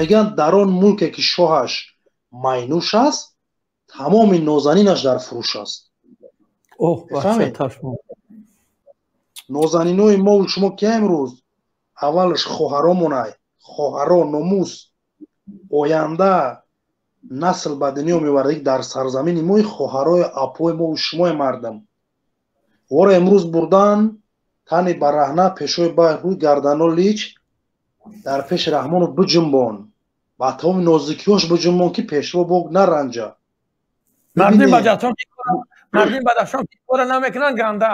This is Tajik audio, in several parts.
мегӯянд дар он мулке ки шоҳаш майнуш аст, тамоми нозанинаш дар фурӯш аст. мефаҳмед? нозанинои мову шумо ки имрӯз аввалаш хоҳаромонай, хоҳаро номус, оянда насл ба дунё мевардаги дар сарзамини мои хоҳарои апои мову шумои мардам. Вора имрӯз бурдан тани бараҳна пешои байр рӯи гардано лич дар пеши Раҳмонов биҷунбон, ба тамоми нозикиёш биҷунбон ки пешво бог наранҷа. Мардин баҷатон мардин бадахшон ки кора намекунанд ганда,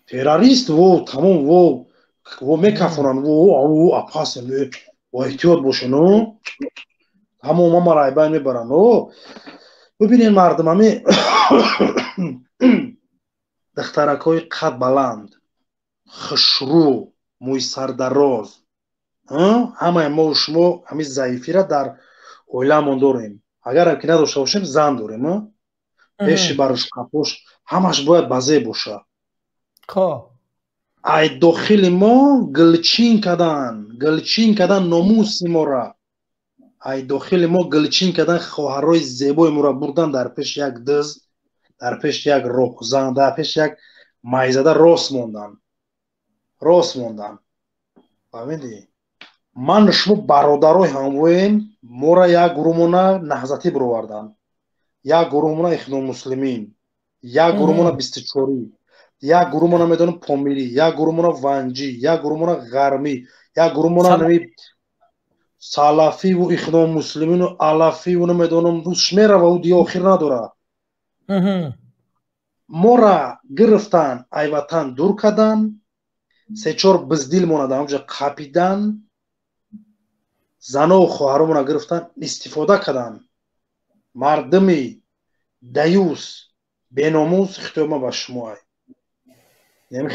террорист во тамом во мекафонанд во апас во эҳтиёт бошен тамом амара айбайн мебаранд. бибинед мардум ами духтаракҳои қад баланд, хушрӯ, мӯи сардароз, ҳамаи мову шумо ҳамин заифира дар оиламон дорем. агарам ки надошта бошем зан дорем, пеши барш қапош ҳамаш бояд базе боша. ай дохили мо гилчин кадан номуси мора, ай дохили мо гилчин кадан хоҳарои зебои мора бурдан дар пеши як диз, дар пеши як роҳзан, дар пеши як майзада рост мондан. фаҳмидӣ? ман шумо бародарои ҳамвоем, мора як гурӯҳмона наҳзатӣ бироварданд, як гурӯҳмона ихвонмуслимин, як гурӯҳмона 24, як гурӯҳмона медонам помирӣ, як гурӯҳмона ванҷӣ, як гурӯҳмона ғармӣ, як гурӯҳмона салафиву ихвонмуслимину алафиву намедонам рӯзш мерава ӯ диё охир надора. мора гирифтан ай ватан дур кадан, се-чор биздилмона дар онҷа қапидан, занову хоҳаромона гирифтан истифода кадан. мардуми даюс беномус хитоби ман ба шумоай.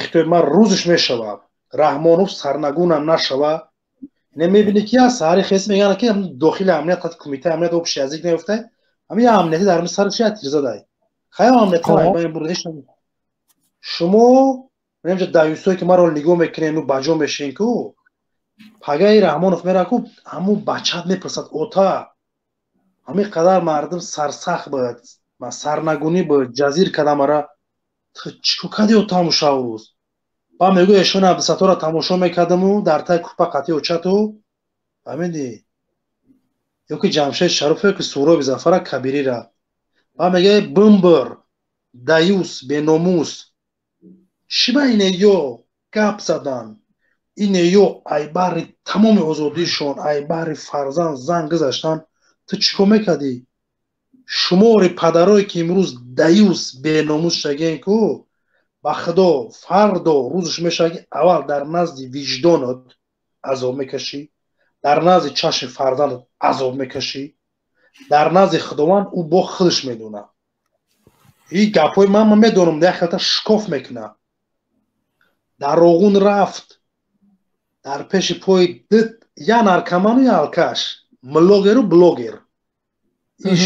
хитоби ман рӯзиш мешавад, Раҳмонов сарнагунам нашава. мебинӣ ки аз саҳари хеси мегӯянд ки дохили амният қати кумитаи амният обши язик меёфтад, ҳамин амнияти дар мин сарш як тирзадай. хай амнияти айбайн бурда ҳеч шумо менамҷа даюсое ки маро нигоҳ мекунем ну баҷо мешин ку пагаи Раҳмонов мера ку ҳамун бачаат мепурсад ота ҳамин қадар мардум сарсахт бояд сарнагунӣ бояд ҷазир када мара чико кади о тамошав рӯз ба мегӯ эшони Абдусаттора тамошо мекардаму дар тай купа қати очату фаҳмидӣ ё ки Ҷамшед Шарофе ки Суҳроби Зафара Кабирира ба мега бимбир даюс беномус чӣ ба инеё гап задан инеё айбари тамоми озодишон айбари фарзанд зан гузаштан ту чико мекардӣ шумори падарое ки имрӯз даюс беномус шагем ку ба худо фардо рӯзш мешавад ки аввал дар назди виҷдонат азоб мекашӣ дар назди чашми фарзандат азоб мекашӣ дар назди худованд ӯ бо худш медона ин гапҳои ман медонам як хелта шикоф мекуна дар оғун рафт дар пеши пои дид я наркоману я алкаш милогеру блогер иш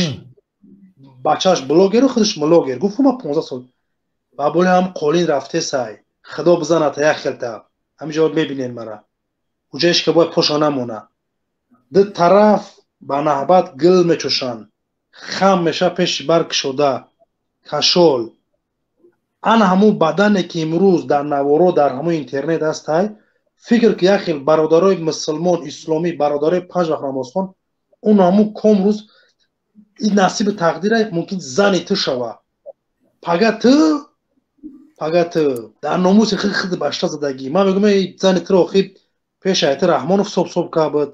бачаш блогеру худш милогер гуфтум 15 сол ба боли ҳам қолин рафтесай худо бизаната як хелта ҳаминҷо мебинед мара уҷаеш ки бояд поша намона ду тараф ба наҳбат гил мечӯшанд хам меша пеши бар кушода кашол ана ҳамун бадане ки имрӯз дар наворо дар ҳамун интернет ҳастай фикр ки як хел бародарои мусулмон исломӣ бародарои 5 вақт намозхон он ҳамун ком рӯз ин насиби тақдира мумкин зани ту шава пага ту дар номуси хид башта задагӣ ман мегӯям зани туро охир пеши айти Раҳмонов соб кабуд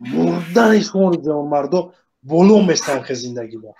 мурдани шумори ҷавонмардо боло местан хе зиндагӣ ба